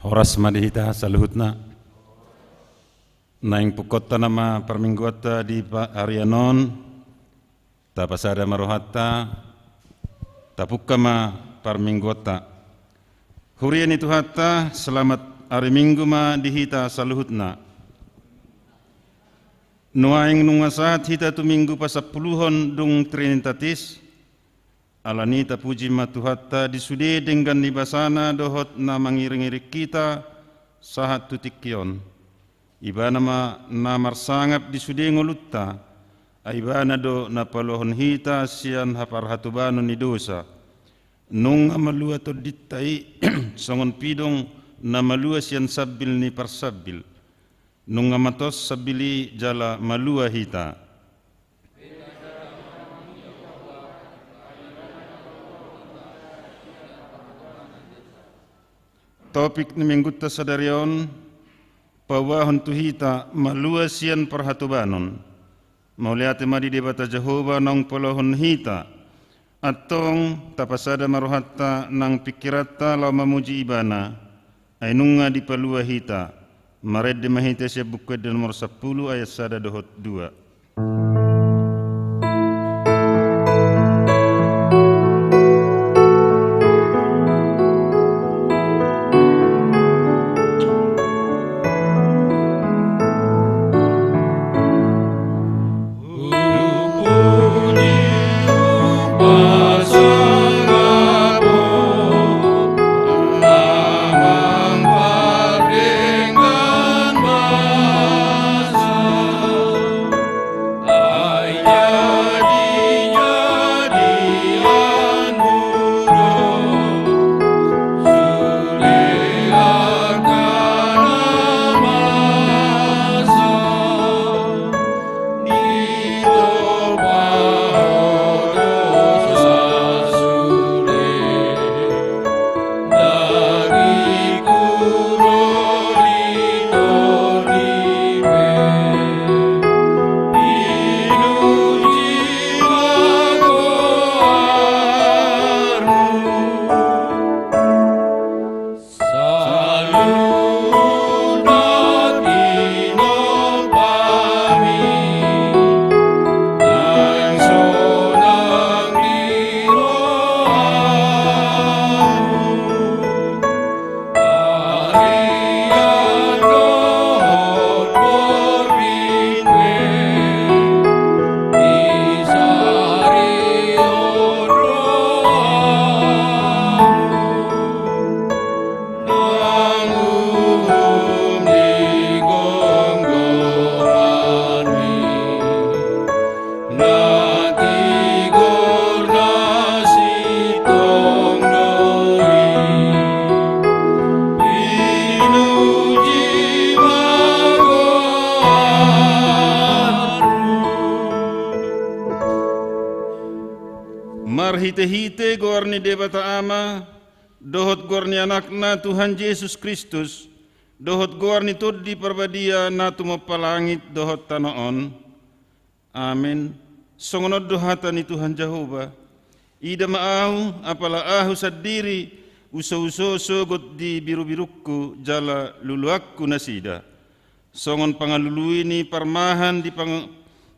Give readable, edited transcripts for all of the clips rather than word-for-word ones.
Horas madihita saluhutna naing pukota nama permingguata di Arianon ta pasada marohata tapukama permingguata hurian itu hatta selamat hari minggu ma dihita saluhutna nuaing nungasat hita tu minggu pasapuluhon dung trinitatis alani tapuji matuhatta disude dengan nibasana dohot na mangiring-iring kita sahat tutikyon. Ibana ma na marsangap disude ngolutta. Aibana do na palohon hita sian hapar hatubano ni dosa. Nung amalua to ditai songon pidong na malua sian sabil ni parsabil. Nung amatos sabili jala malua hita. Topik ni minggu tasadarion pawahon tuhita maluasian perhatubanon mauliate madi debata Jehova nang polohon hita atong tapasada marohatta nang pikirata lau mamuji ibana ainunga di palua hita mared de mahita siya buku dan nomor 10 ayat sada dohot 2. Marhite-hite gorni debata ama, dohot gorni anakna Tuhan Yesus Kristus, dohot gorni tuddi parbadia natu mapalangit dohot tanoon. Amin. Songonod dohatan ni Tuhan Jehova. Ida maahu apala ahu sadiri uso-uso sogot di biru-birukku jala luluakku nasida. Songon pangalului ni parmahan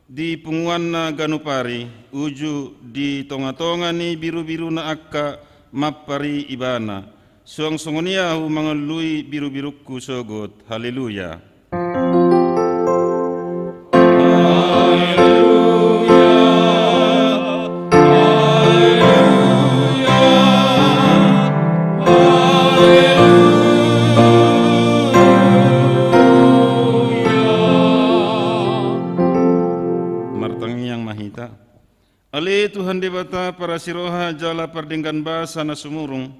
di punguan na ganupari uju di tonga-tonga ni biru-biru na akka mapari ibana suang-songoniahu mangalui biru-biruku sogot. Haleluya. Ale Tuhan debata para siroha jala pardenggan basa na sumurung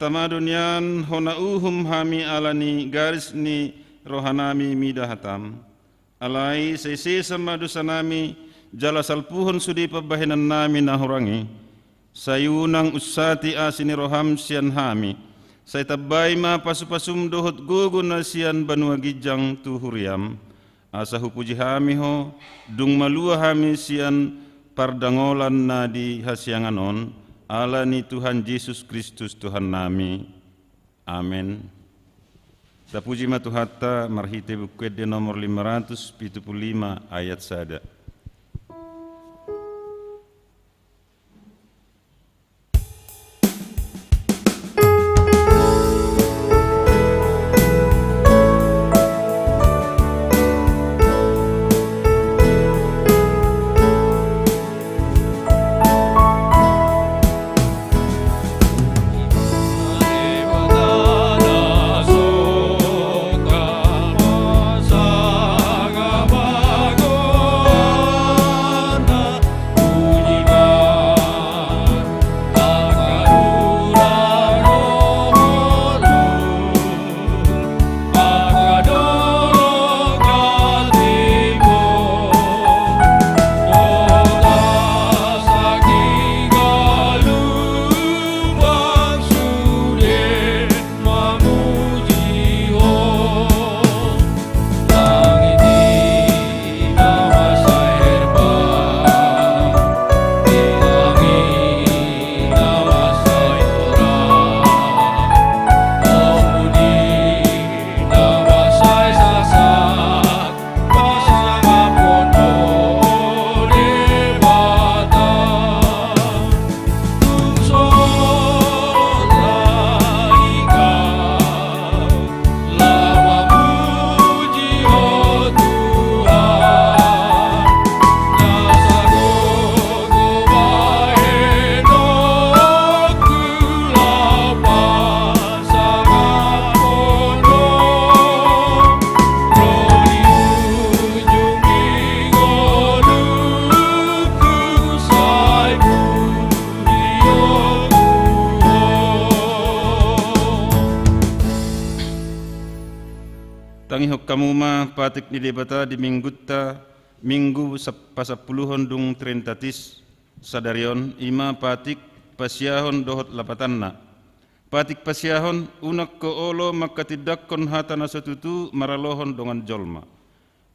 tamadunyan hona uhum hami alani garis ni rohanami midahatam alai sese sama dosanami jala salpuhon sudi pabahinan nami nahurangi sayunang usati asini roham sian hami say tabay ma pasupasum dohot gugun na sian banua gijang tuhuriam asa hupuji hami ho dung malua hami sian pardangolan na di hasianganon ala ni Tuhan Yesus Kristus Tuhan nami. Amin. Tapuji matuhatta marhite bukwede nomor 575 ayat sada. Tangihok kamuma patik ni debata di minggu pasapuluhon dung trentatis sadarion ima patik pasiahon dohot lapatanna. Patik pasiahon unak ko olo makatidakkon hatana satutu maralohon dongan jolma.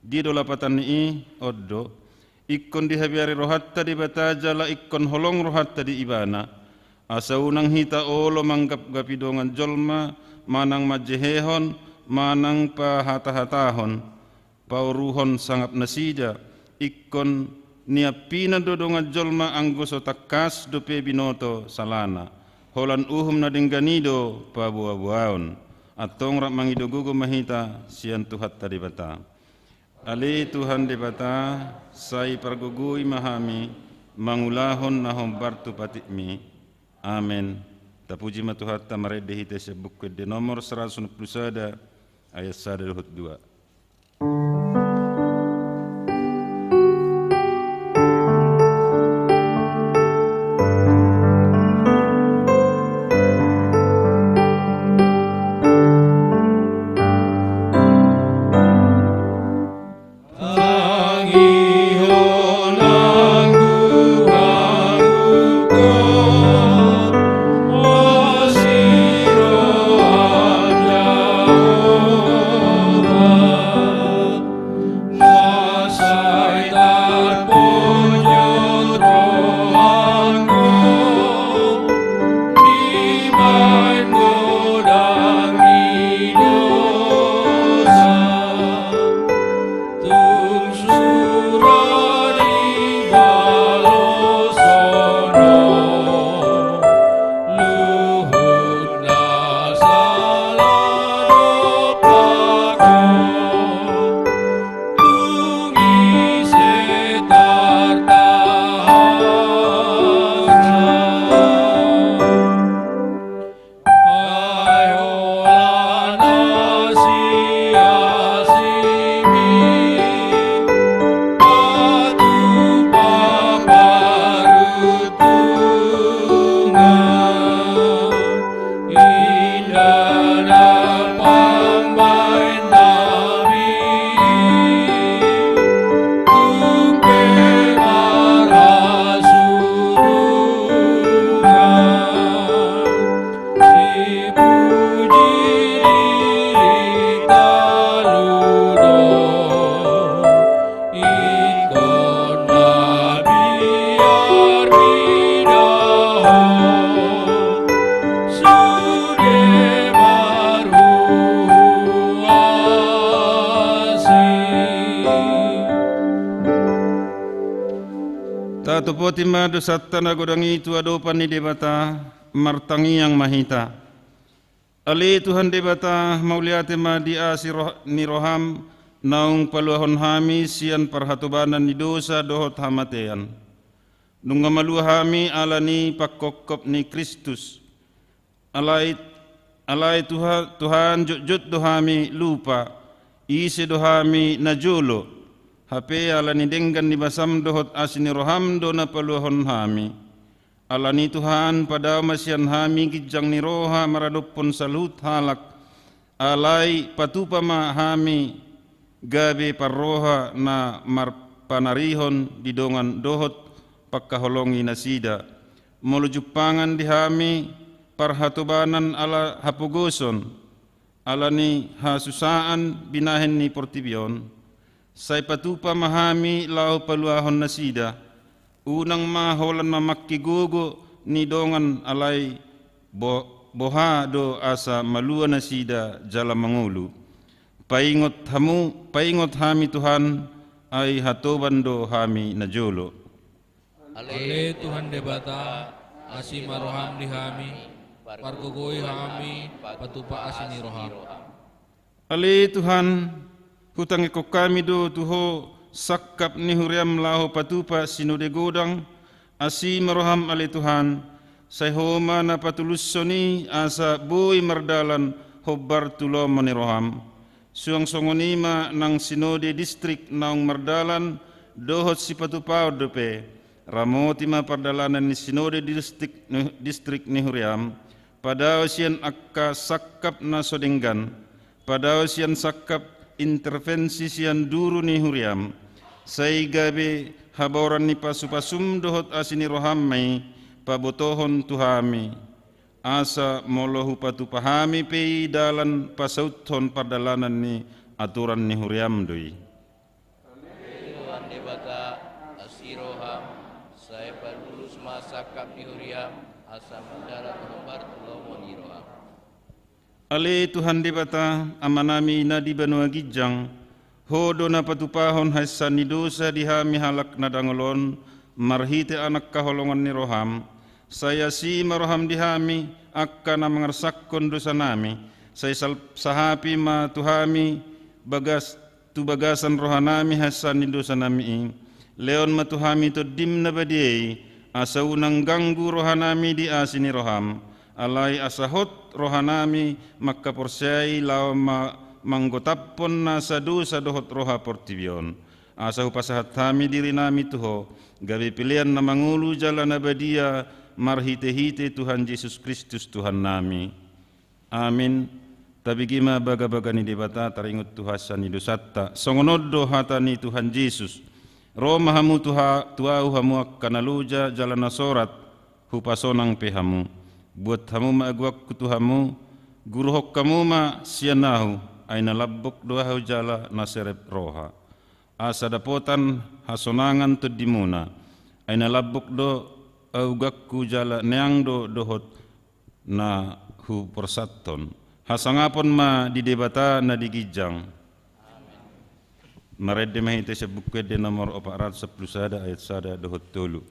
Di do lapatan ni oddo ikkon dihabiari rohatta di bata jala ikkon holong rohatta di ibana. Asa unang hita olo manggap gapi dongan jolma manang majehehon manang pa hata-hatahon pauruhon sangap nasida ikkon niapina dodonga jolma anggoso takkas dope binoto salana holan na dengganido pa buah-buahon atong rak mangido gugo mahita sian tuhat tadi bata ali Tuhan di bata sai pargugui mahami mangulahon nahom bartu patikmi amen. Tapuji matuhat tamare dehite sebuk de nomor 191 ayat 1 Oh Tato poti madu satana godangi tu adopan ni debata martangi yang mahita. Ali Tuhan debata mauliate ma di ni roham naung paluahon hami sian parhatubanan ni dosa dohot hamatean. Nunga maluhami alani pakokop ni Kristus. Alai Tuhan jut dohami lupa. Isi dohami najolo. Hape alani denggan ni basam dohot asini roham dona paluahon hami. Alani Tuhan pada masian hami gijang ni roha maradopon salut halak. Alai patupama hami gabe parroha na marpanarihon didongan dohot pakaholongi nasida. Molujupangan di hami parhatubanan ala hapugoson. Alani hasusaan binahen ni portibion. Say patupa mahami lau paluahon nasida. Unang maholan mamakigugo ni dongan alay boha do asa malua nasida jala mangulu. Paingot hami Tuhan ay hatoban do hami najolo. Ale Tuhan debata asi maroham di hami pargogoi hami patupa asini roham. Ale Tuhan hutang iko kami do tuho sakap ni huriam lahu patupa sinude godang asi maroham ale Tuhan say homa na patulussoni asa boy mardalan hobbar tulo maniroham suang songonima nang sinode distrik naung mardalan dohot si patupa dope ramoti ma pardalanan ni sinode distrik ni huriam pada usian akka sakap na sodenggan pada usian sakap intervensi sian duru ni huriam say gabe haboran ni pasupasum dohot asini roham may pabotohon tuhami asa molohu patu pahami pei dalan pasauthon pardalanan ni aturan ni huriam doi. Tuhan debata asiroham saya padulus masakap ni huriam asa mendarat lembar tulomo ni roham. Ale Tuhan debata amanami na di banua gijang hodo na patupahon haisan ni dosa dihami halak na dangolon marhite anak kaholongan ni roham saya si maroham dihami akka na mangarsakkon dosa nami saya sahapi ma tuhami bagasan rohanami haisan ni dosa nami ing leon ma tuhami to dim na badiyei asa unang ganggu rohanami di asini roham alai asahot rohanami makka porsai lau manggotapon na sadu sadohot roha portibion asahu pasahat kami diri nami tuho gabi pilihan na mangulu jalan abadia marhite-hite Tuhan Yesus Kristus Tuhan nami amin tabigima baga-baga ni debata taringut tuhasan ni dosatta songonodo hatani Tuhan Yesus Roma hamu tuau hamu akkanaluja jalan nasorat hupasonang pehamu buat hamu maagwak kutuhamu guru hok kamu ma sianahu aina labbok doahu jala naserep roha asa dapotan hasonangan tu dimuna aina labbok do augakku jala neang do dohot na hu persatton hasangapon ma di debata na digijang maredde mahite sebukwe de nomor 410 sada ayat sada dohot tolu.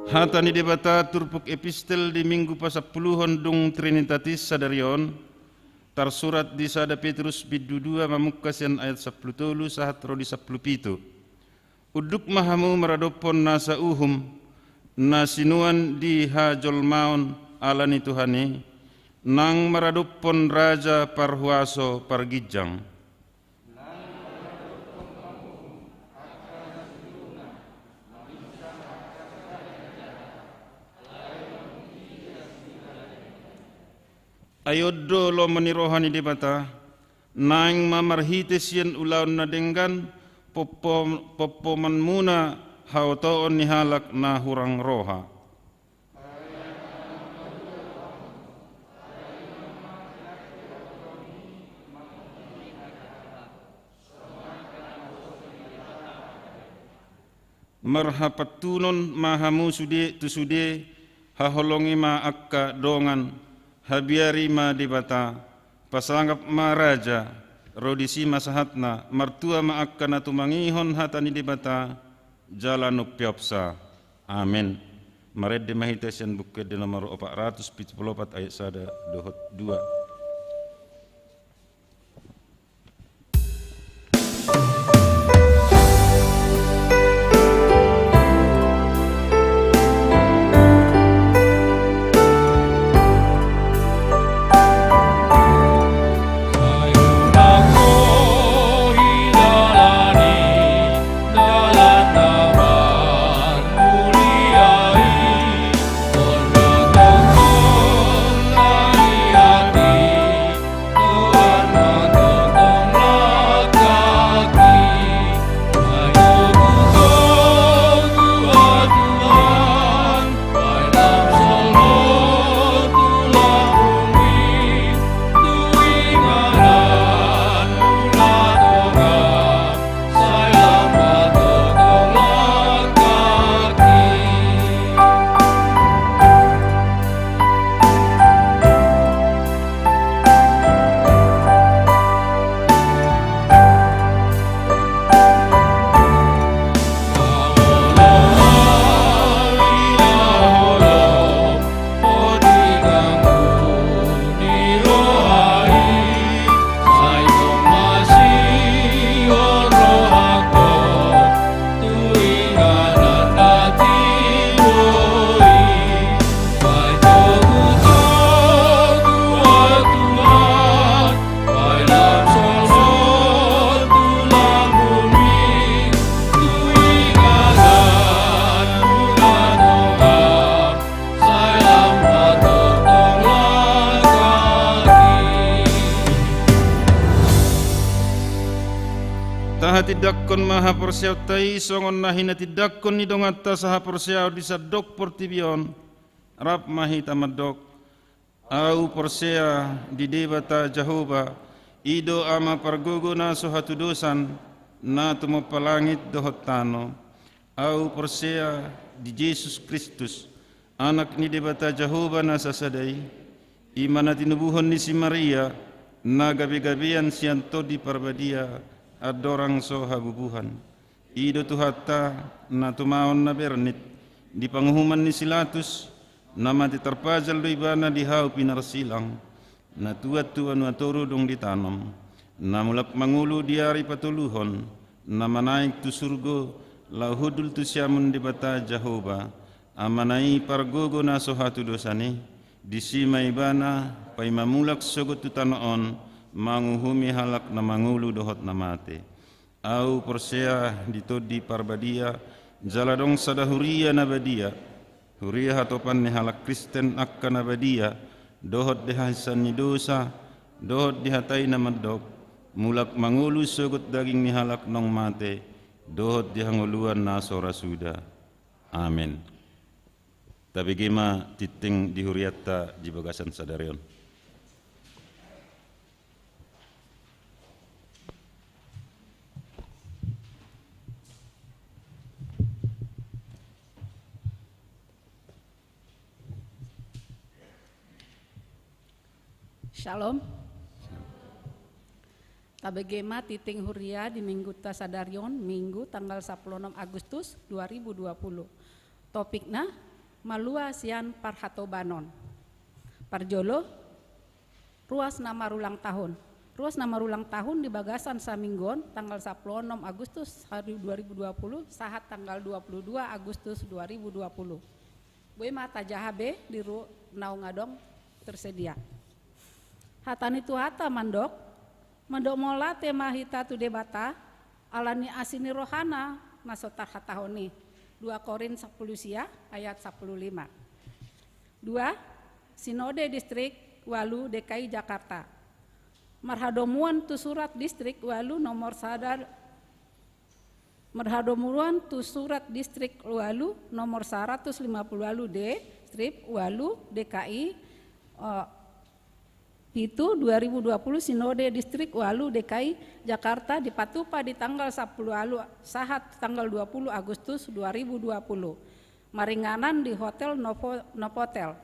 Hatani debata turpuk epistel di minggu pasapuluhon dung Trinitatis sadarion tersurat di sada Petrus bidu 2 mamukasian ayat 10 sahat rodi 17. Uduk mahamu meradopon nasa uhum nasinuan di hajol maun alani Tuhani nang meradopon raja parhuaso pargijang. Ayoddo lo menirohani debata nang mamarhitesian ulaun na denggan popo manmuna hautoon nihalak na hurang roha. Marhapatunon mahamu sude tusude haholongi ma akka dongan habiari ma debata pasanggap ma raja rodisi masahatna martua ma akka na tumangihon hatani debata jalan upyapsa. Amin. Maredde mahitesian buku di nomor 474 ayat 1 2. Tidakkon maha porsiaw tay songon nahina tidakkon ni dongata saha porsiaw di sadok portibion rap mahi tamadok au porsia di debata Jehovah ido ama pargogo na sohatu dosan na tumopalangit dohotano au porsia di Yesus Kristus anak ni debata Jehovah na sasadai imana tinubuhon ni si Maria na gabi-gabian sianto di parbadia adorang so habubuhan ido tuhata na tumaon na bernit di panghuman ni Silatus na mati terpajal do ibana di hau pinarsilang na tuat tuan watoro dong ditanam na mulak mangulu diari patuluhon na manaik tu surgo lahudul tu siamun di bata Jehovah amanai pargogo na sohatu dosani di sima ibana pai mamulak sogot tu tanoon manguhumi halak na mangulu dohot na mate au persea ditodi parbadia jaladong sadahuria na badia huria hatopan ni halak Kristen akka na badia dohot dihasan ni dosa dohot dihatai na madok mulak mangulu sogot daging ni halak nong mate dohot dihanguluan na sora suda. Amin. Tapi gima titing dihuriatta di bagasan sadarion. Shalom. Tabegema titing huria di Minggu Tasadarion Minggu tanggal 16 Agustus 2020. Topikna malua sian parhatobanon. Parjolo, ruas nama ulang tahun. Ruas nama ulang tahun di Bagasan Saminggon tanggal 16 Agustus hari 2020 sahat tanggal 22 Agustus 2020. Boy mata jahabe di nau ngadong tersedia. Hatani tu hata mandok mola tema hita tu debata alani asini rohana nasotar hatahoni 2 Korin 10 sia ayat 15. 2. Sinode Distrik Walu DKI Jakarta. Marhadomuan tu surat distrik Walu nomor sadar Marhadomuan tu surat distrik Walu nomor 150 Walu D strip Walu DKI itu 2020 Sinode Distrik Walu DKI Jakarta dipatupa di tanggal 10 Walu sahat tanggal 20 Agustus 2020. Maringanan di Hotel Novotel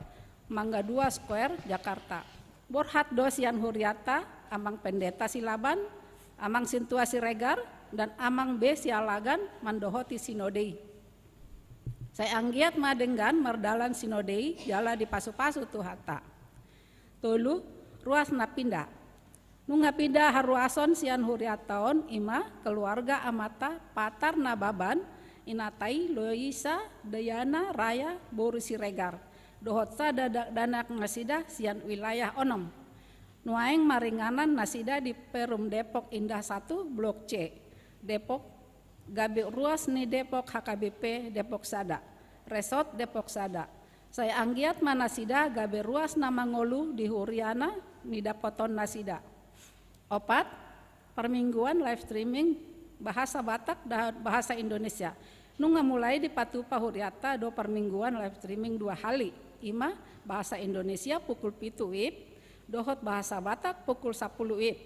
Mangga 2 Square Jakarta. Borhat Dosian Huriata, Amang Pendeta Silaban, Amang Sintua Siregar, dan Amang B Sialagan Mandohoti Sinodei. Saya anggiat madenggan merdalan Sinodei jala di pasu-pasu tuhata. Tolu ruas napinda. Nunga pindah haruason sian huriataon ima keluarga amata patar nababan inatai Loisa Dayana Raya Boru Siregar. Dohotsa danak nasida sian wilayah onom. Nuaeng maringanan nasida di Perum Depok Indah 1 Blok C. Depok Gabe ruas ni Depok HKBP Depok Sada. Resort Depok Sada. Saya anggiat manasida gabe ruas nama ngolu di Huriana ni dapoton nasida. 4. Permingguan live streaming bahasa Batak dan bahasa Indonesia. Nunga mulai di Patupa Huriata do permingguan live streaming 2 kali. Ima bahasa Indonesia pukul 7 WIB, dohot bahasa Batak pukul 10 WIB.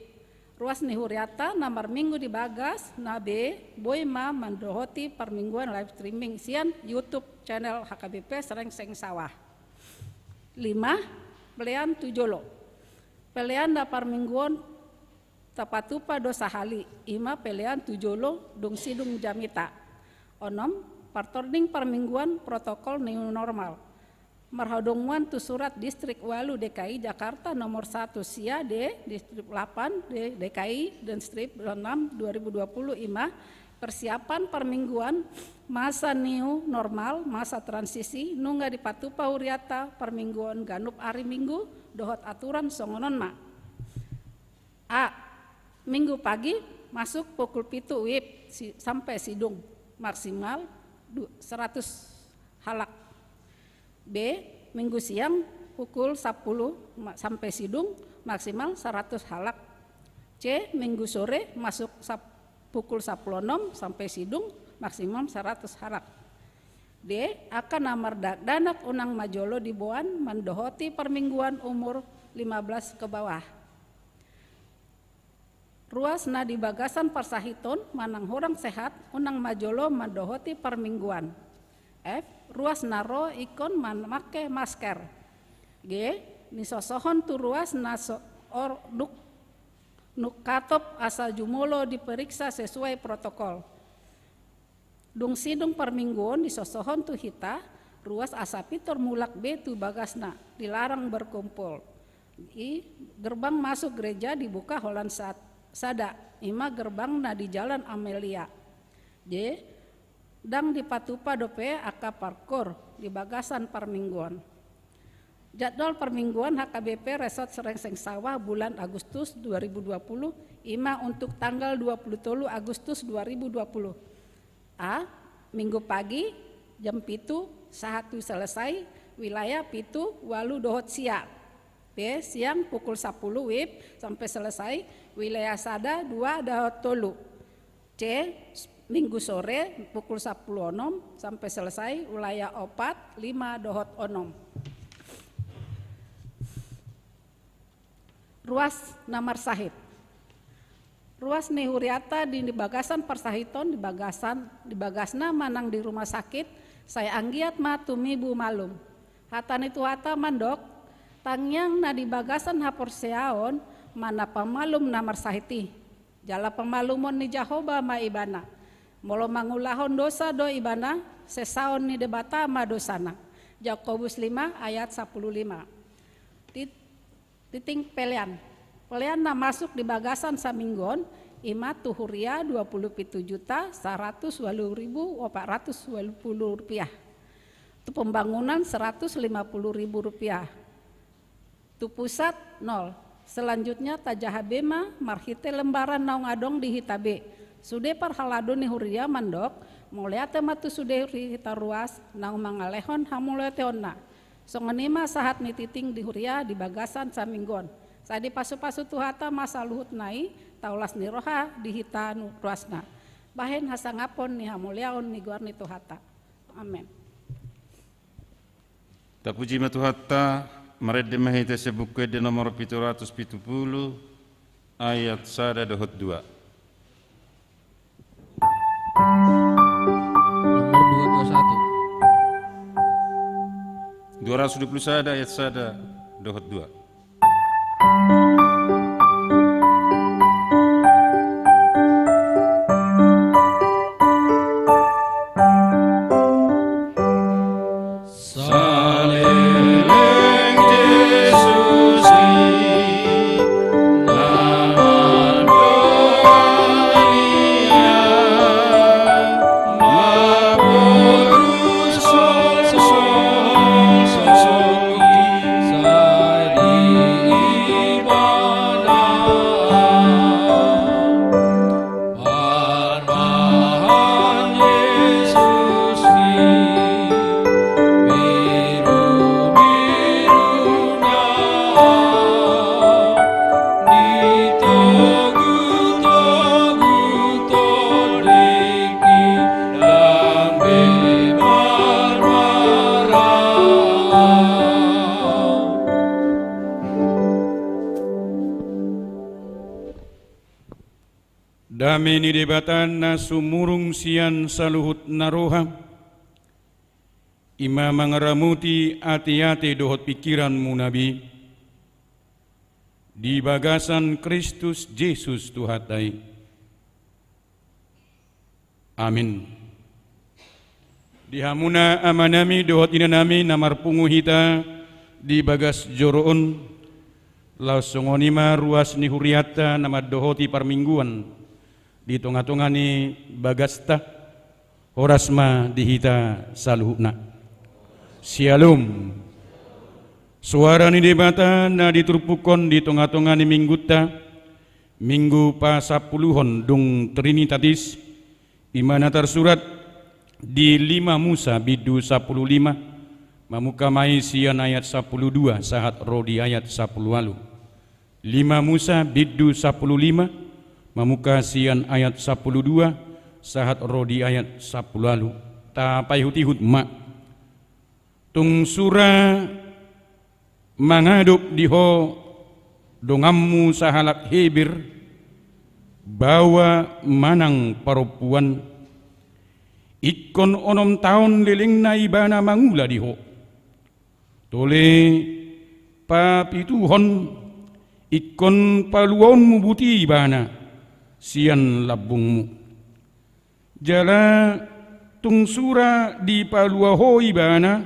Ruas ni Huriata nomor minggu di Bagas nabe boima mandohoti permingguan live streaming sian YouTube channel HKBP Serengseng Sawah. 5. Pelean Tujolo. Pelean da permingguan tapatupa dosa hali. Ima pelean Tujolo dung sidung jamita. 6. Partorning permingguan protokol new normal. Marhodongwan tu surat distrik Walu DKI Jakarta nomor 1 Sia D distrik 8 D DKI dan strip 6 2020 IMA persiapan permingguan masa new normal masa transisi nungga di Patupa Huriata permingguan ganup hari Minggu dohot aturan songonon ma. A. Minggu pagi masuk pukul 7 WIB sampai sidung maksimal 100 halak. B. Minggu siang pukul 10 sampai sidung maksimal 100 halak. C. Minggu sore masuk pukul 16 sampai sidung maksimal 100 halak. D. Akan namar danak unang majolo di Boan mandohoti permingguan umur 15 ke bawah. Ruas na di Bagasan Parsahiton manang horang sehat unang majolo mandohoti permingguan. F. Ruas naro ikon make masker. G. Nisosohon tu ruas naso nukatop asa jumolo diperiksa sesuai protokol. Dung sidung permingguan disosohon tu hita ruas asa pitor mulak B tu Bagasna dilarang berkumpul. I. Gerbang masuk gereja dibuka holan sada. Ima gerbang na di Jalan Amelia. J. Dang di Patupa dope aka parkur di Bagasan permingguan. Jadwal permingguan HKBP Resort Serengseng Sawah bulan Agustus 2020 ima untuk tanggal 23 Agustus 2020. A. Minggu pagi jam 7 saat selesai wilayah Pitu Walu dohot sia. B. Siang pukul 10 WIB sampai selesai wilayah Sada 2 dohot tolu. C. Minggu sore pukul 10 onom sampai selesai wilayah opat 5 dohot onom. Ruas Namar Sahit. Ruas Nihuriata di Bagasan Parsahiton di Bagasna manang di rumah sakit saya anggiat matumi bu malum. Hatan itu hata mandok tangyang na di Bagasan haporseaon mana pamalum Namar Sahiti. Jala pamalumon ni Jahoba ma ibana. Molo mangulahon dosa do ibana sesaon ni debata ma dosana. Yakobus 5 ayat 15. Titing pelian. Pelian na masuk di bagasan saminggon ima tuhuria 27.180.420 rupiah. Itu pembangunan 150.000 rupiah. Itu pusat 0. Selanjutnya tajahabema marhite lembaran naung adong di hitabe. Sude parhalado ni huria mandok mulai tematu sude hita ruas naung mangalehon hamulai teonna. Songenima sahat ni titing di huria di bagasan saminggon. Sadi pasu-pasu tuhata masa luhut nai taulas ni roha di hita ruasna. Bahen hasangapon ni hamuliaon ni guar ni tuhata. Amin. Tapuji matuhatta marede mahita sebuke de nomor 770 ayat 1 dohot 2. Nomor 221 ayat 1 dohot 2. Dami ni debatan na sumurung sian saluhut naroha, ima mangaramuti ati-ati dohot pikiranmu nabi, di bagasan Kristus Yesus Tuhatai. Amin. Dihamuna amanami dohot inanami namarpungu hita di bagas joroon, lausongonima ruas ni huriata nama dohoti parmingguan, di tengah-tengah ni bagasta horasma dihita saluhna. Shalom. Suara ni debata na diturpukon di tengah-tengah ni mingguta minggu pasapuluhon dung Trinitatis imana tersurat di 5 Musa bidu 15 mamukamai sian ayat 12 sahat rodi ayat 10 lalu. 5 Musa bidu 15 mamuka sian ayat 12 sahat rodi ayat 10 lalu. Tapai hutihut mak tung sura mangaduk diho dongammu sahalak hebir bawa manang parupuan ikon onom taon liling na ibana mangula diho tole papituhon ikon paluonmu buti ibana sian labungmu jala tungsura di paluaho ibana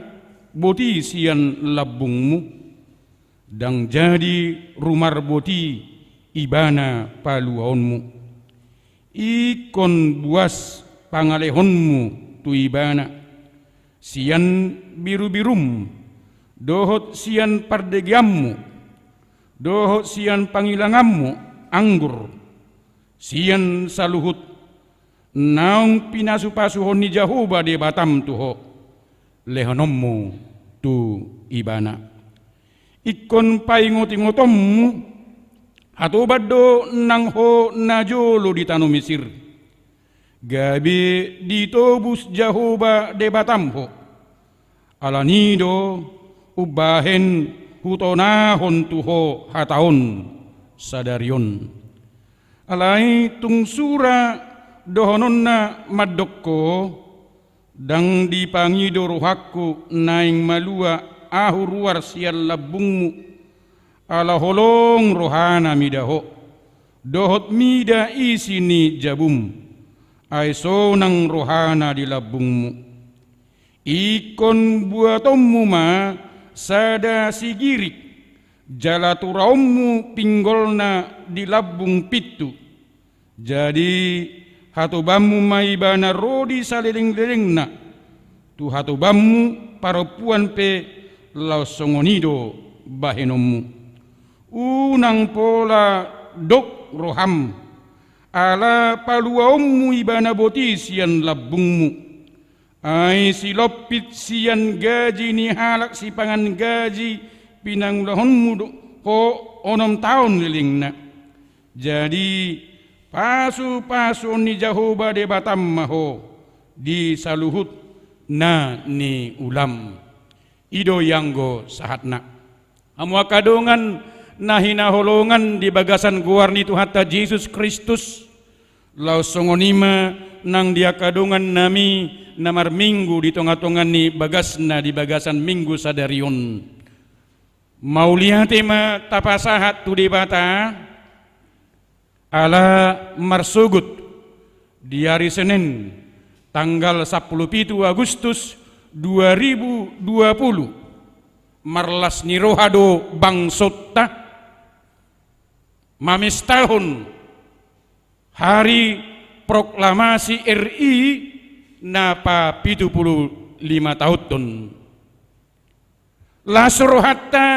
boti sian labungmu dang jadi rumar boti ibana paluaonmu ikon buas pangalehonmu tu ibana sian biru-birum dohot sian pardegiammu dohot sian pangilangammu anggur sian saluhut naung pinasupasuhon ni Jahoba de batam tuho lehonommu tu ibana ikon paingotingotommu atau baddo nang ho najolo di tanu Mesir gabi ditobus Jahoba de batam ho alanido ubahen hutonahon tuho hataon sadarion alai tungsura dohononna madokko dang dipangido rohakku naing malua ahuruar sial labungmu ala holong rohana midaho dohot mida isini jabum ai sonang rohana di labungmu ikon buatommu ma sada sigirik jalaturaumu pinggolna di labung pitu. Jadi hatobammu maibana rodi saliling-lilingna tu hatobammu parapuan pe lausongonido bahenommu. Unang pola dok roham ala paluaummu ibana boti sian labungmu. Ai silopit sian gaji ni halak si pangan gaji pinanglahonmu ho 6 tahun lilingna. Jadi pasu-pasu ni Jahoba de batam maho di saluhut na ni ulam ido yanggo sahatna amwa kadongan nahina holongan di bagasan guarni Tuhatta Yesus Kristus lau songonima nang dia kadongan nami namar minggu di tonga-tongan ni bagasna di bagasan minggu sadarion mauliyatema tapasahat tu debata ala marsugut di hari Senin tanggal 17 Agustus 2020 marlas nirohado bangsota mamis tahun hari proklamasi RI napa 75 tahun lasro hatta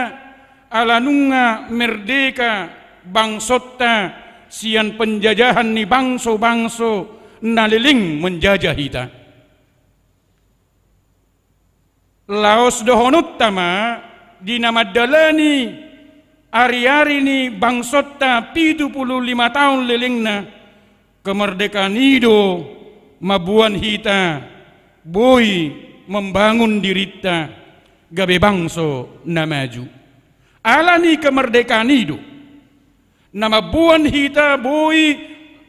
ala nunga merdeka bangsota sian penjajahan ni bangso-bangso naliling menjajah hita. Laos dohonut tama dinamadalani ari-ari ni bangsota 75 tahun lilingna kemerdekaan ido mabuan hita boy membangun dirita gabe bangso na maju alani kemerdekaan ido nama buan hita boy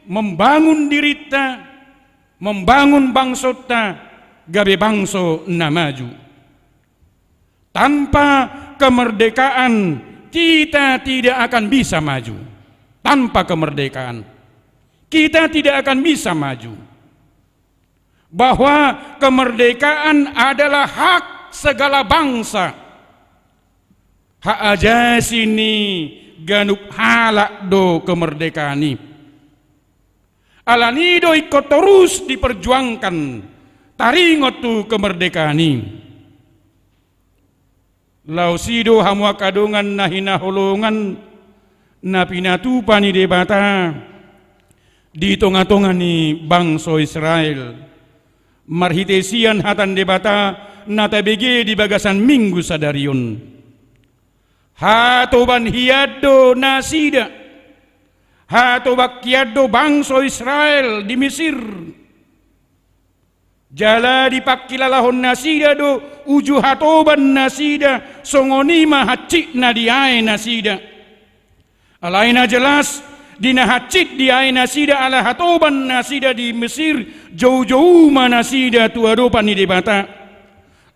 membangun dirita membangun bangsota gabe bangso na maju. Tanpa kemerdekaan kita tidak akan bisa maju. Tanpa kemerdekaan kita tidak akan bisa maju. Bahwa kemerdekaan adalah hak segala bangsa. Hak ajasi ni ganuk halak do kemerdekaani. Alanido ikut terus diperjuangkan taringot tu kemerdekaani. Lausido hamwa kadongan nahina holongan na pinatupani debata di tonga-tonga ni bangso Israel. Marhitesian hatan debata na tabege di bagasan minggu sadarion. Hatoban hiado nasida hatobak hiado bangso Israel di Mesir jala dipakilalahon nasida do uju hatoban nasida songonima hacik na diai nasida alaina jelas dina hacik diai nasida ala hatoban nasida di Mesir jauh-jauh manasida tuadopan ni debata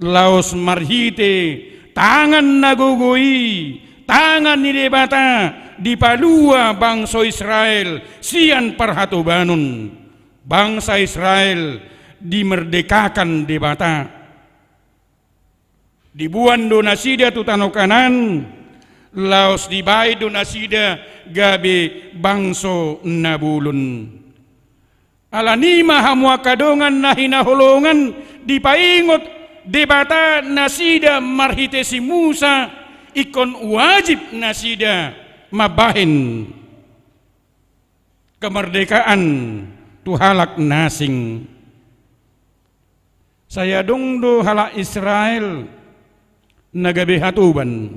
laos marhite tangan nagogoi, tangan ni debata di palua bangsa Israel sian parhatobanun. Bangsa Israel dimerdekakan debata. Dibuan do nasida tutano kanan, laos dibai do nasida gabe bangso nabulun. Alanima hamwa kadongan nahina holongan dipaingot debata nasida marhitesi Musa ikon wajib nasida mabahin kemerdekaan tuhalak nasing. Saya dongdo halak Israel nagabe hatuban.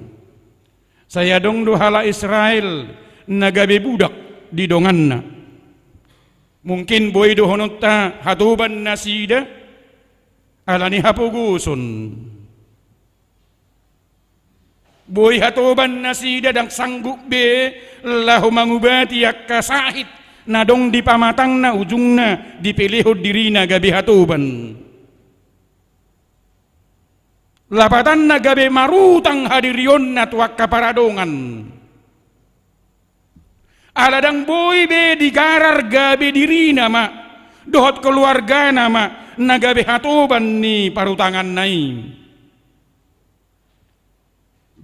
Saya dongdo halak Israel nagabe budak di donganna. Mungkin boy dohonota hatuban nasida alani hapugusun boy hatoban nasida dang sanggup be lahu mangubati yak kasahit nadong di pamatang na ujungna dipilihod dirina gabi hatoban lapatan na gabi marutang hadirion na tuwak kaparadongan aladang boy be digarar gabi dirina ma dohot keluarga nama nagabe hatoban ni parutangan nai.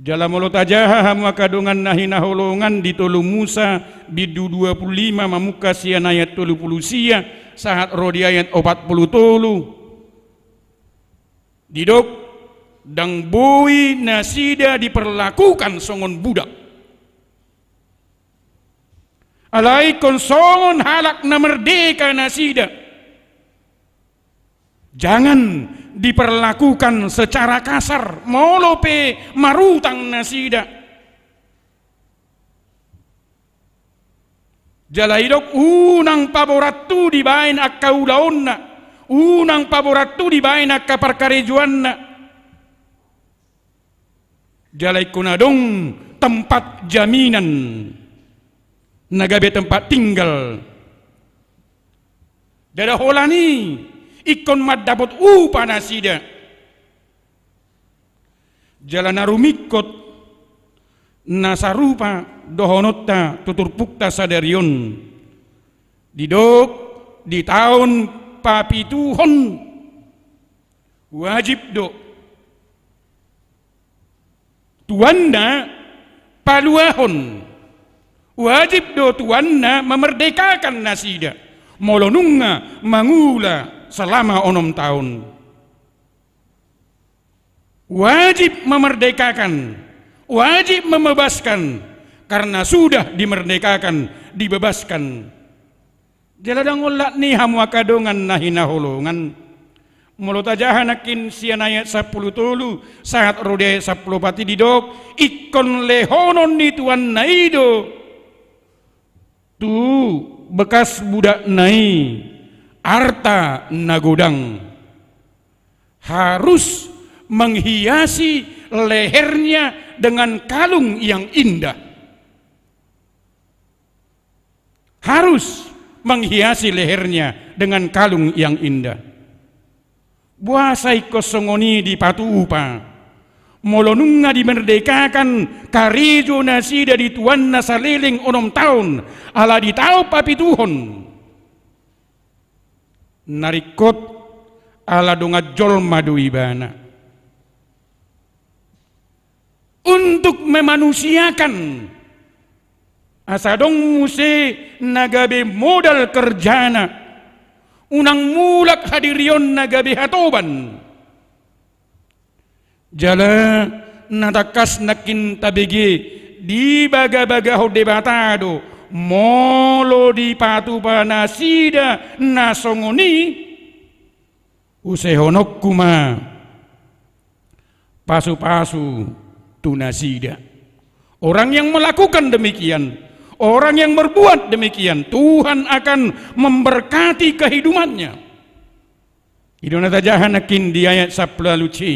Jala mulut aja hamu kadungan nahina holongan ditolu Musa bidu 25 mamuka sian ayat 30 sia sahat rodi ayat 40 tolu didok dang bui nasida diperlakukan songon budak alai kon songon halak na merdeka nasida jangan diperlakukan secara kasar molope marutang nasida jalaidok unang paboratu dibain akka ulaonna unang paboratu dibain akka parkarejuanna jalai kunadong tempat jaminan nagabe tempat tinggal dada holani ikon mad dapat upah nasida jalan narumikot nasarupa dohonotta tuturpukta sadarion didok di tahun papituhon wajib do tuanna paluahon wajib do tuanna memerdekakan nasida molonunga mangula selama 6 tahun wajib memerdekakan wajib membebaskan karena sudah dimerdekakan dibebaskan jaladang ulat ni hamu kadongan nahina holongan mulut aja hanakin sian ayat 10 tolu saat rode 10 pati didok ikon lehonon ni tuan naido tu bekas budak nai arta nagodang harus menghiasi lehernya dengan kalung yang indah harus menghiasi lehernya dengan kalung yang indah buasai kosongoni di patu upa molonunga dimerdekakan karijo nasida di tuan nasaliling 6 tahun ala di tau papituhon narikot ala donga jol madu ibana untuk memanusiakan asadong muse nagabe modal kerjana unang mulak hadirion nagabe hatoban jala natakas nakin tabege di baga-baga hode batado molo di patu panasida nasongoni usehonok kuma pasu-pasu tunasida orang yang melakukan demikian orang yang berbuat demikian Tuhan akan memberkati kehidupannya idona tajahanakin di ayat 10 luci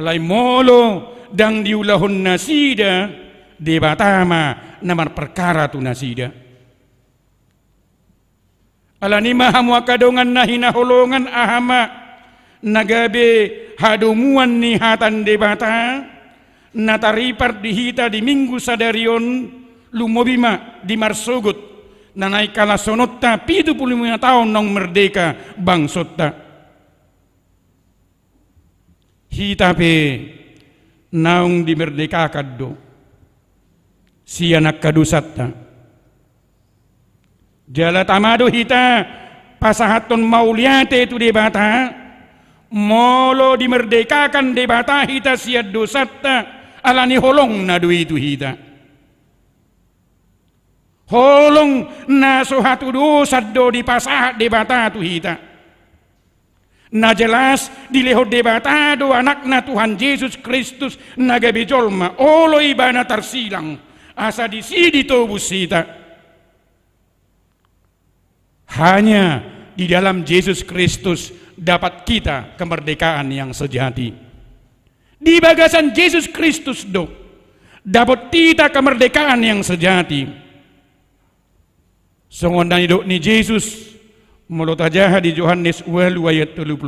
alai molo dang diulahun nasida debatama namar perkara tu nasida alani mahamu kadongan nahina holongan ahama nagabe hadumuan nihatan debata nataripar dihita di minggu sadarion lumobima di marsogut nanai kala sonotta 75 tahun nong merdeka bangsotta hitape naung dimerdekakan do si anak kadusatta jala tamado hita pasahaton mauliate itu debata molo dimerdekakan debata hita siad dosatta alani holong na duit itu hita holong na sohatu dosat do di pasahat debata tu hita na jelas dilehot debatado anakna Tuhan Yesus Kristus nagabe jolma olo ibana tarsilang asa di sidi tobus hita hanya di dalam Yesus Kristus dapat kita kemerdekaan yang sejati di bagasan Yesus Kristus do dapat kita kemerdekaan yang sejati songondani do ni Yesus mulut aja di Yohanes 8 ayat 30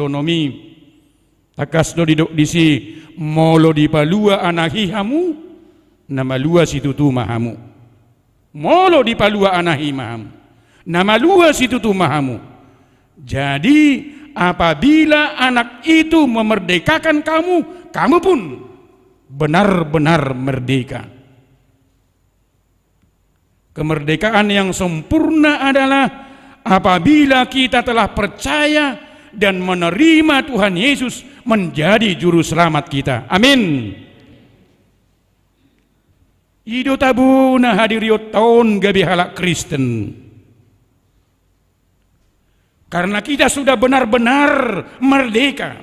takas do didok disi molo di palua anahi hamu nama lua situ tu mahamu molo di palua anahi mahamu Nama luas itu tumahamu. Jadi apabila anak itu memerdekakan kamu, kamu pun benar-benar merdeka. Kemerdekaan yang sempurna adalah apabila kita telah percaya dan menerima Tuhan Yesus menjadi juru selamat kita. Amin. Ido tabuna hadiriot tahun gabi halak Kristen. Karena kita sudah benar-benar merdeka.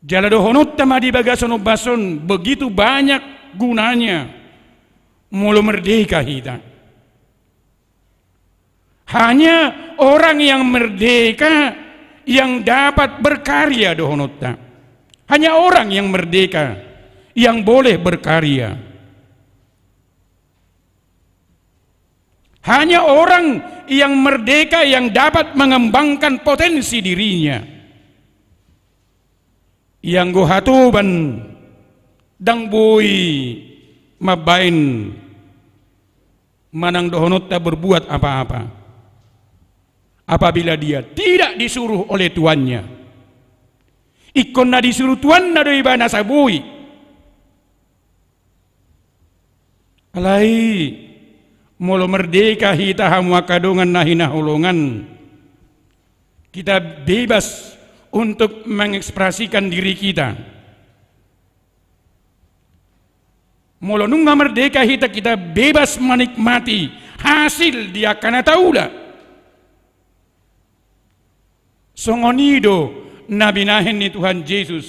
Jaladohonot tamadi bagasono bason begitu banyak gunanya mulu merdeka kita. Hanya orang yang merdeka yang dapat berkarya dohonota. Hanya orang yang merdeka yang boleh berkarya. Hanya orang yang merdeka yang dapat mengembangkan potensi dirinya. Yang gohatuban dang bui mabain manang dohonot tak berbuat apa-apa apabila dia tidak disuruh oleh tuannya. Ikon na disuruh tuan na doi bana sabui alai molo merdeka hita hamwa kadongan nahina holongan, kita bebas untuk mengekspresikan diri kita. Molo nunga merdeka kita bebas menikmati hasil dia kana taula. Songonido nabinahin ni Tuhan Yesus.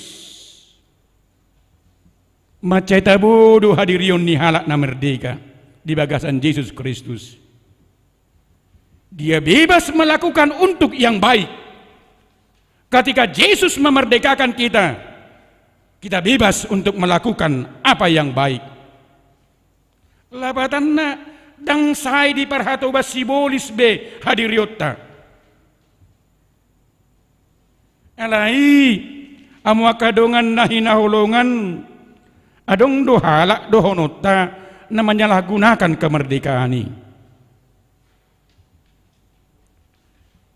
Maceta bodoh hadirion ni halak na merdeka di bagasan Yesus Kristus. Dia bebas melakukan untuk yang baik. Ketika Yesus memerdekakan kita, kita bebas untuk melakukan apa yang baik. Labatanna dang sai di parhato basibolis be hadiriota. Alai amu kadongan nahina holongan adong dohalak dohonota na menyalahgunakan kemerdekaan ini.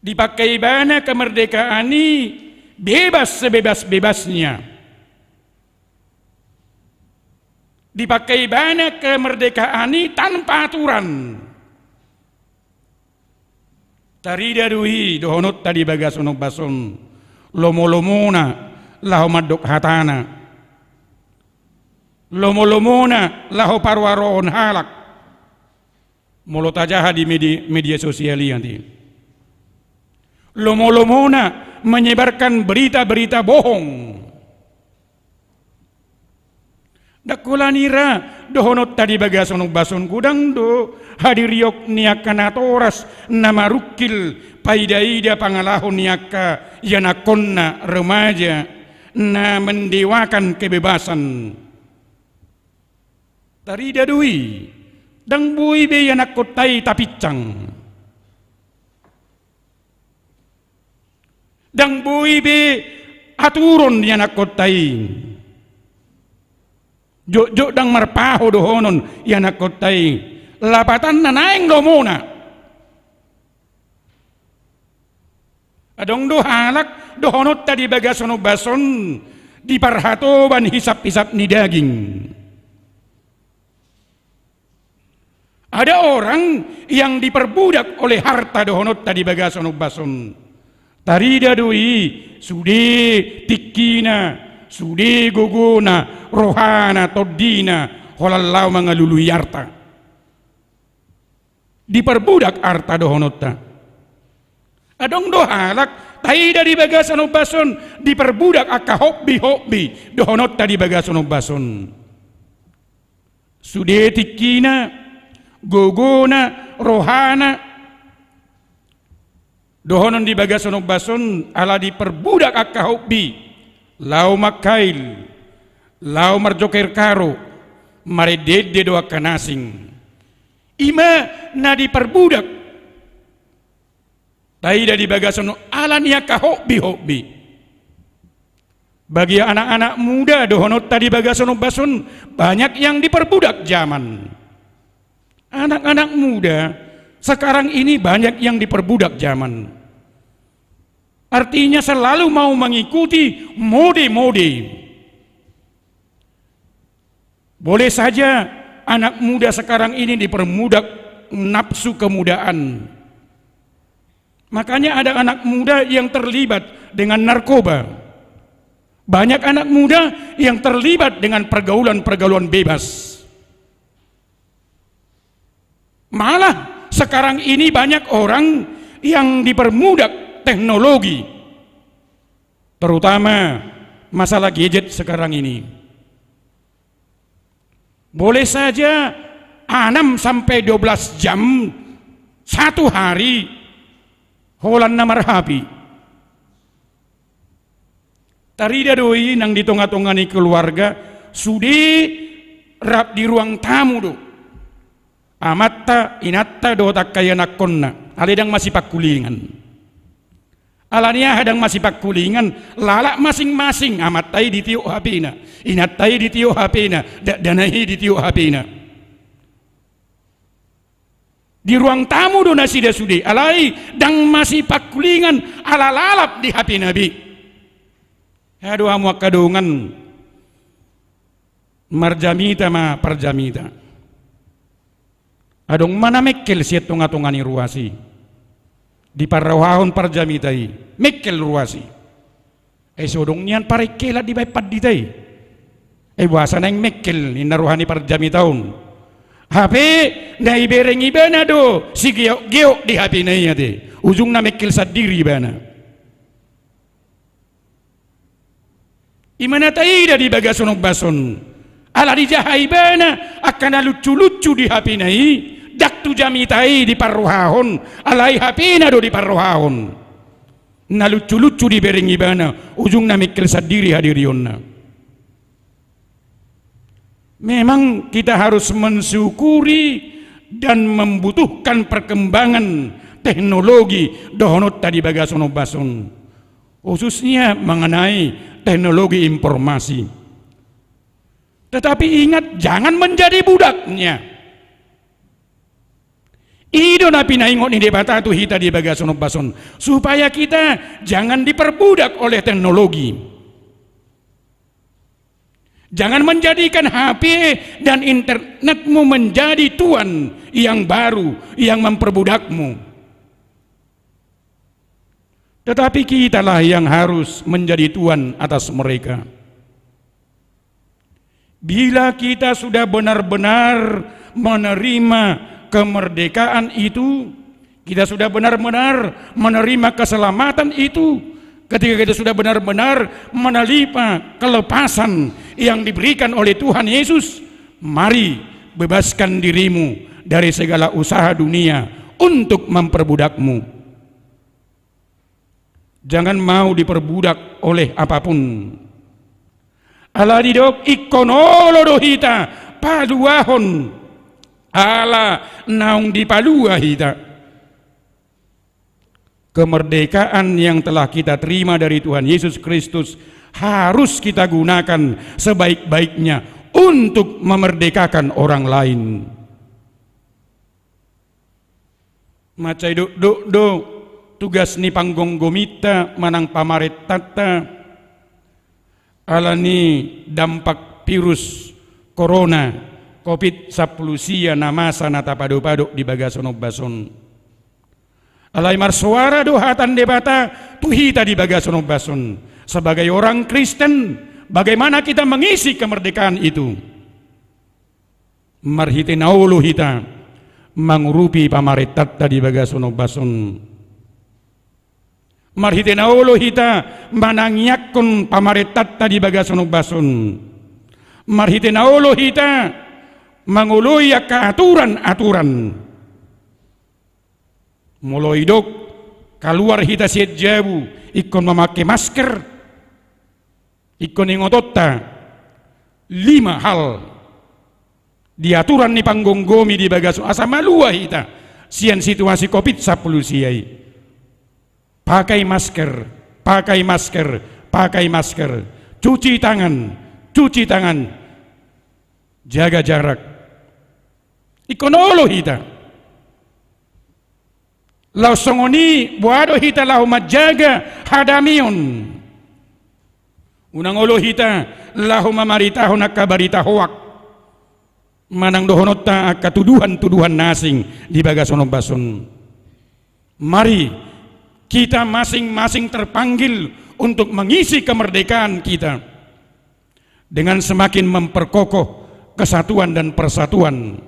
Dipakai bana kemerdekaan ini bebas sebebas-bebasnya. Dipakai bana kemerdekaan ini tanpa aturan. Tari darui dohonot tadi bagasono bason lomo-lomona laho madok hatana. Lomo-lomona laho parwaroon halak. Molo tajaha di media sosial nanti. Lomo-lomona menyebarkan berita-berita bohong. Dakulanira dohonot tadi bagasono bason kudang do hadiriok niakana toras nama rukil paidaida pangalahon niaka yanakonna remaja na mendewakan kebebasan. Tari dadui dang bui be yanakotai tapicang. Dang bui be aturon yang nak kotai, jok dang marpaho dohonon yang nak kotai, lapatan na naeng lomona. Adong do halak dohonot tadi bagasono bason di parhatoban hisap-hisap ni daging. Ada orang yang diperbudak oleh harta dohonot tadi bagasono bason. Tarida doi sude tikina sude gogona rohana todina holallau mangalului arta. Diperbudak arta dohonota. Adong dohalak taida di bagasono bason diperbudak akka hobi dohonota di bagasono bason. Sude tikina gogona rohana dohonon di bagasono bason ala diperbudak akka hobi lau makail lau marjoker karo maredede do akka nasing ima na diperbudak taida di bagasono ala ni akka hobi Bagi anak-anak muda dohonot tadi bagasono basun banyak yang diperbudak zaman. Anak-anak muda sekarang ini banyak yang diperbudak zaman. Artinya selalu mau mengikuti mode-mode. Boleh saja anak muda sekarang ini diperbudak nafsu kemudaan. Makanya ada anak muda yang terlibat dengan narkoba. Banyak anak muda yang terlibat dengan pergaulan-pergaulan bebas. Malah sekarang ini banyak orang yang dipermudak teknologi. Terutama masalah gadget sekarang ini. Boleh saja 6 sampai 12 jam satu hari holan namar HP. Tarida doi nang ditonga-tongani keluarga sudi rap di ruang tamu do. Amatta inatta do takkaya nakonna. Aledang masih pakulingan. Alania hadang masih pakulingan lalak masing-masing amattai di tiuk hapina. Inattai di tiuk hapina, danahi di tiuk hapina. Di ruang tamu do nasida sudi alai dang masih pakulingan ala lalap di HP Nabi. Aduh amuak kadungan marjamita ma perjamita. Adong mana mekkel siat tunga-tungani ruasi. Di parrawahon perjamitai mekkel ruasi. Sodong nian parekela di baypat ditai. Bahasa nang mekkel ni naruhani perjamitaun. HP na ibereng ibana do si geok di HP na iya de. Ujung na mekkel sadiri bana. Imana taida di bagasonog bason ala di jahaibana akan lucu-lucu di HP nai dak tu jamitai di parrohahon alai HP na do di parrohahon na lucu-lucu di berengibana ujung na mikil sadiri hadirionna. Memang kita harus mensyukuri dan membutuhkan perkembangan teknologi dohonot tadi bagasonog bason khususnya mengenai teknologi informasi. Tetapi ingat jangan menjadi budaknya. Ido na pinaingot ni debata tu hita di bagasonog bason supaya kita jangan diperbudak oleh teknologi. Jangan menjadikan HP dan internetmu menjadi tuan yang baru yang memperbudakmu. Tetapi kitalah yang harus menjadi tuan atas mereka. Bila kita sudah benar-benar menerima kemerdekaan itu, kita sudah benar-benar menerima keselamatan itu, ketika kita sudah benar-benar menerima kelepasan yang diberikan oleh Tuhan Yesus, mari bebaskan dirimu dari segala usaha dunia untuk memperbudakmu. Jangan mau diperbudak oleh apapun. Ala didok ikonolo dohita paduahon ala naung dipalua hita. Kemerdekaan yang telah kita terima dari Tuhan Yesus Kristus harus kita gunakan sebaik-baiknya untuk memerdekakan orang lain. Macai do tugas ni panggonggomita manang pamaret tata alani dampak virus corona COVID-19 namasa natapado-pado di bagasonog bason. Alai marsuara dohatan debata tuhita di bagasonog bason. Sebagai orang Kristen, bagaimana kita mengisi kemerdekaan itu? Marhite naulu hita mangurupi pamaret tata di bagasonog bason. Marhite naolo hita manangyakon pamaretat tadi bagasonog bason. Marhite naolo hita manguluy ka aturan-aturan. Muloy dok keluar hita siet jabu ikon memakai masker, ikon ingototta 5 hal di aturan ni panggonggomi di bagasonog asa malua hita sian situasi COVID-19 siai. Pakai masker, pakai masker, pakai masker. cuci tangan, jaga jarak. Ikonoloh hita. Lau songoni buado hita lau majaga hadamion. Unang olo hita lau mamaritahon akabarita hoak. Manang dohonot ta akatuduhan-tuduhan nasing di bagasono bason. Mari kita masing-masing terpanggil untuk mengisi kemerdekaan kita dengan semakin memperkokoh kesatuan dan persatuan.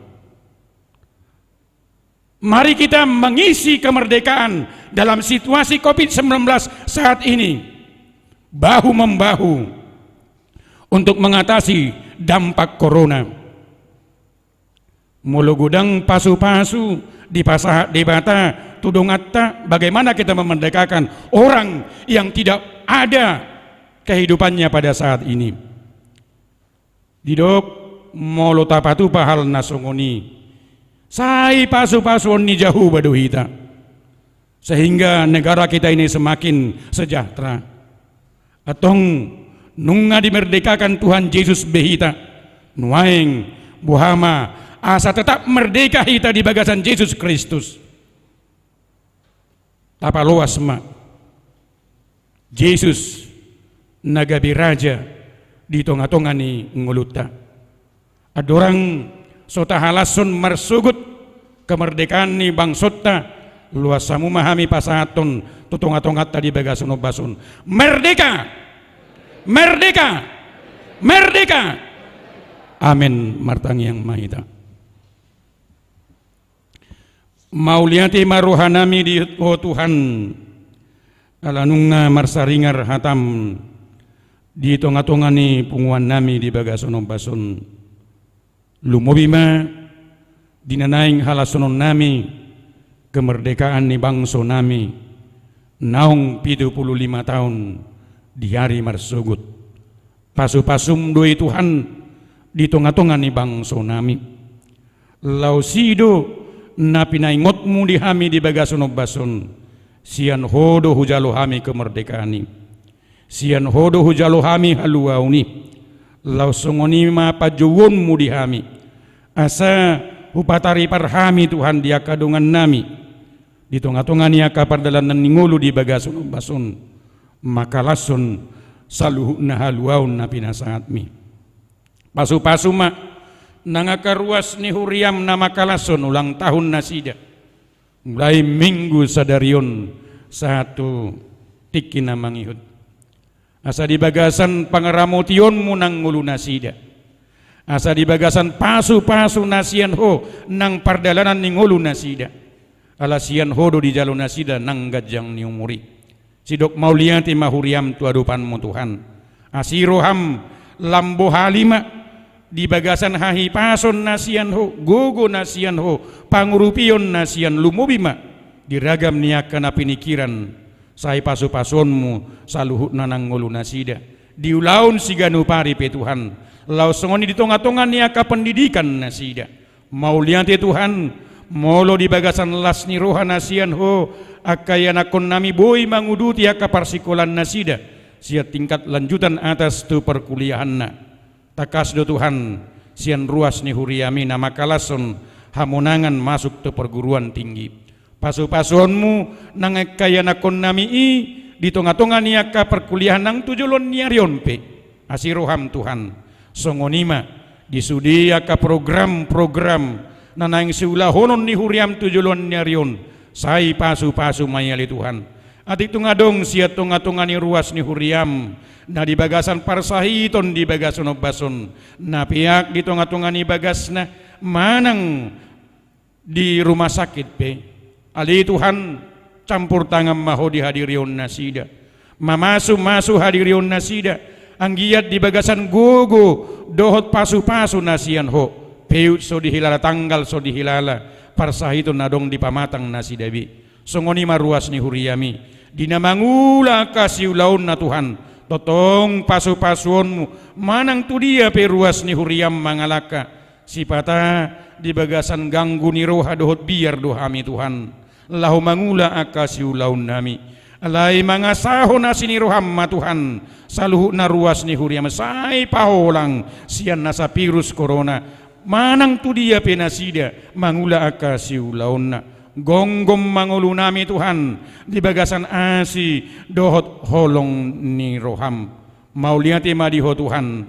Mari kita mengisi kemerdekaan dalam situasi COVID-19 saat ini, bahu-membahu untuk mengatasi dampak corona. Mulu gudang pasu-pasu di pasah debata tudung atta, bagaimana kita memerdekakan orang yang tidak ada kehidupannya pada saat ini. Didok molo tapatu pahal nasongoni sai pasu-pasuan ni jauh baduhita, sehingga negara kita ini semakin sejahtera. Atong nunga dimerdekakan Tuhan Yesus behita nuaing buhama asa tetap merdeka hita di bagasan Yesus Kristus. Tapa luas ma Yesus nagabi raja di tonga-tonga ni nguluta. Adorang sota halasun marsugut kemerdekaan ni bangsota luas samu mahami pasaton tutunga-tongat tadi bagasun basun. Merdeka, merdeka, merdeka. Amin martang yang mahita. Mauliati maruhanami di Tuhan alanunga marsaringar hatam di tonga-tonga ni punguan nami di bagasun basun. Lumobima dinanaing halasonon nami kemerdekaan ni bangso nami naung 75 tahun di hari marsugut. Pasu-pasum doi Tuhan di tonga-tonga ni bangso nami. Lausido na pinaingotmu di hami di bagasono bason. Sian hodo hujalo hami kemerdekaan ni. Sian hodo hujalo hami haluauni. Lau songoni ma pajuwunmu di hami. Asa upatari parhami Tuhan dia kadungan nami. Di tonga-tonga ni akapardalan ningulu di bagasun basun. Maka lasun saluhu na haluaun na pinasaatmi. Pasu-pasu ma nangakaruas ni huriam na makalason ulang tahun nasida. Mulai minggu sadarion satu tiki na mangihud. Asa di bagasan pangaramotionmu nang ngulu nasida. Asa di bagasan pasu-pasu nasian ho nang pardalanan ni ngulu nasida. Alasian hodo di jalur nasida nang gajang ni umuri. Sidok mauliati mahuriam tuadupanmu Tuhan. Asiroham lambo halima di bagasan hahi pason nasian ho, gogo nasian ho, pangurupion nasian lumubima. Diragam niakan pinikiran. Sai pasu-pasonmu saluhut nanang ngulu nasida. Diulaun siganu pari pe Tuhan. Lau songoni di tonga-tonga niaka pendidikan nasida. Mauliati Tuhan, molo di bagasan las ni roha nasian ho, akayan akon nami boy manguduti aka parsikolan nasida. Sia tingkat lanjutan atas tu perkuliahanna. Takas do Tuhan, sian ruas ni huriami nama kalason hamonangan masuk tu perguruan tinggi. Pasu-pasonmu nang kaya nakon nami di tonga-tonga niaka perkuliahan nang tujulon niarion pe asiroham Tuhan songonima disudia ka program-program nanang siula honon ni huriam tujulon niarion sai pasu-pasu mayali Tuhan adik tungadong sia tonga-tonga ni ruas ni huriam na di bagasan parsahiton di bagason bason na piak di tonga-tonga ni bagasna manang di rumah sakit pe. Ali Tuhan campur tangan maho di hadirion nasida. Mamasu hadirion nasida. Anggiat di bagasan gogo dohot pasu-pasu nasian ho. Peut so dihilala tanggal so dihilala. Parsahito nadong di pamatang nasidabi. Songoni maruas ni huriami. Dinamangula kasih laun na Tuhan. Totong pasu-pasuonmu. Manang tu dia peruas ni huriam mangalaka. Sipata di bagasan ganggu ni roha dohot biar dohami Tuhan. Lahu mangula akasiu laun nami alai mangasaho na siniroham matuhan saluhu na ruas ni huriam sai paholang sian nasa virus corona manang tu dia penasida mangula aka siulauna gonggom mangulu nami Tuhan di bagasan asi dohot holong ni roham mauliati madiho Tuhan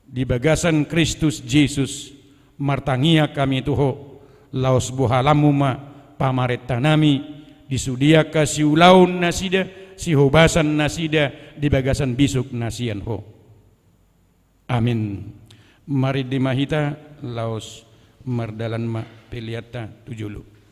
di bagasan Kristus Yesus martangia kami tuho laos buhalamu ma pamaretta nami disudia ka siulaun nasida sihobasan nasida di bagasan bisuk nasian ho amin. Mari dimahita laos mardalan ma peliata tujulu.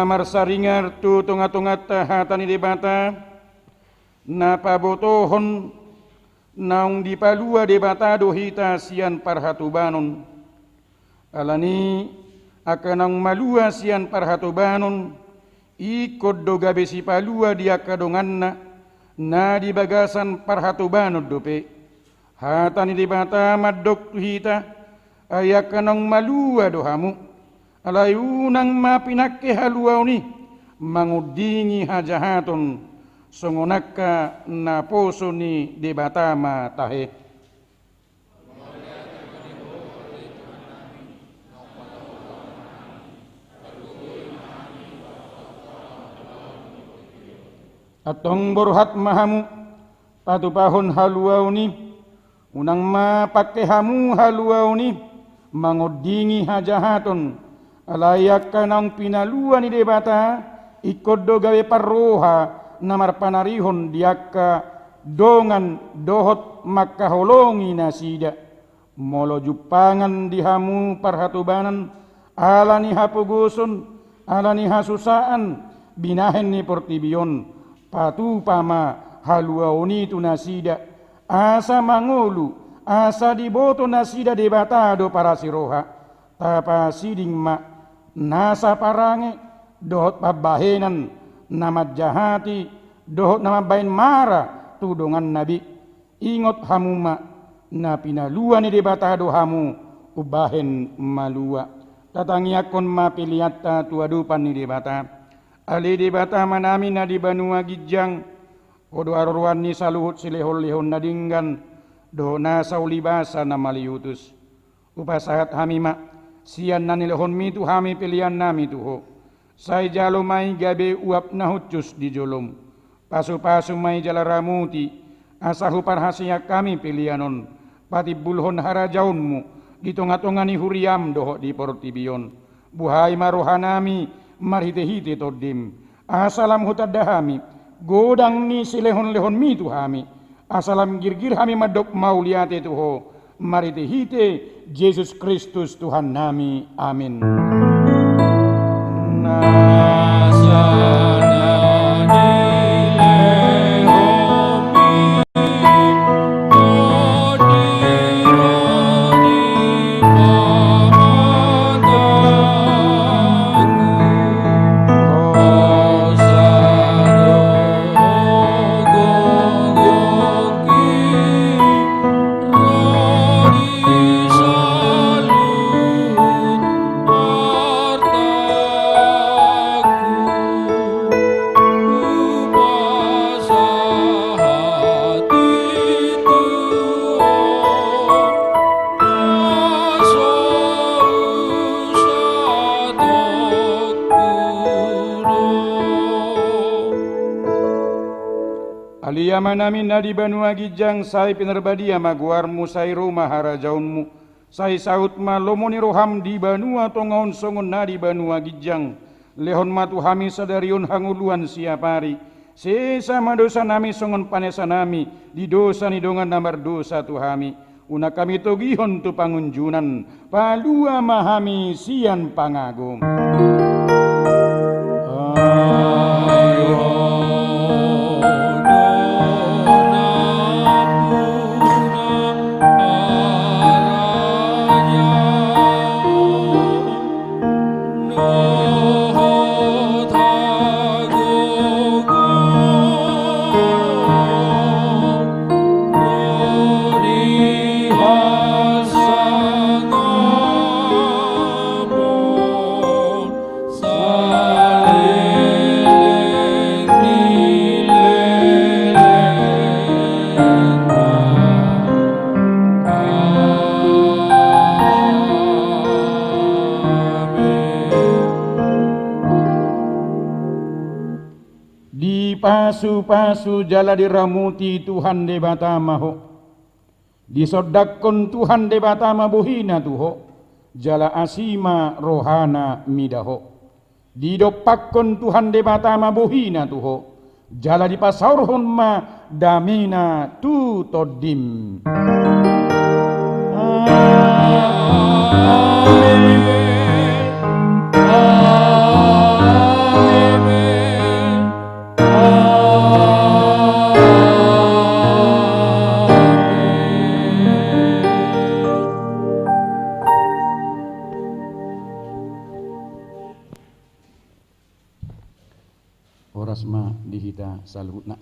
Marsaringar tu tungat-tungat hatani debata na pabotohon naung dipalua debata dohita sian parhatubanon alani akanang malua sian parhatubanon ikod do gabe si palua dia kadonganna na di bagasan parhatubanon dope hatani debata madok tuhita ayakanang malua dohamu alayunang mapinakke haluaw ni mangudingi hajahaton songonaka na poso ni debatama tahe. Atong borhat mahamu patupahon haluaw ni unang mapakke hamu haluaw ni mangudingi hajahaton alayak kanang pinaluan ni debata ikod do gawe parroha namar panarihon diaka dongan dohot makaholongi nasida molo jupangan dihamu parhatubanan alani hapugusun alani hasusaan binahen ni portibion patupama haluauni tu nasida asa mangulu asa diboto nasida debatado para siroha tapa siding ma nasa parange dohot pabahenan namad jahati dohot namabain mara tudongan nabi ingot hamuma na pinalua ni debata dohamu ubahen malua tatangiakon mapiliata tuadupan ni debata ali debata manami na di banua gijang odo arorwan ni saluhut silehol-lehon nadinggan do na saulibasa na maliutus upasahat hamima sian na nilehon mi tu hami pilihan nami tuho say jalo may gabe uap na hucus di jolom pasu-pasu may jalaramuti asahu parhasiak kami pilihanon pati bulhon harajaunmu di tonga-tonga ni huriam doho di portibion buhay marohanami marhite-hite todim asalam hutadahami godang ni silehon-lehon mi tuhami asalam girgir hami madok mauliate tuho marhite-hite Yesus Kristus Tuhan nami amin. Aliyama namin na di banua gijang say pinerbadia maguar mu say rumah harajaunmu say saut ma lomoni roham di banua tongaon songon na di banua gijang lehon matu hami sadarion hanguluan siapari sesama dosa nami songon panesa nami di dosa ni dongan namar dosa tu hami una kami togihon tu pangunjunan palua mahami sian pangagum. Pasu-pasu jala diramuti Tuhan debata maho disodakon Tuhan debata mabuhina tuho jala asima rohana midaho didopakon Tuhan debata mabuhina tuho jala dipasaurhon ma damina tu todim. Amin. Orasma dihita salutna.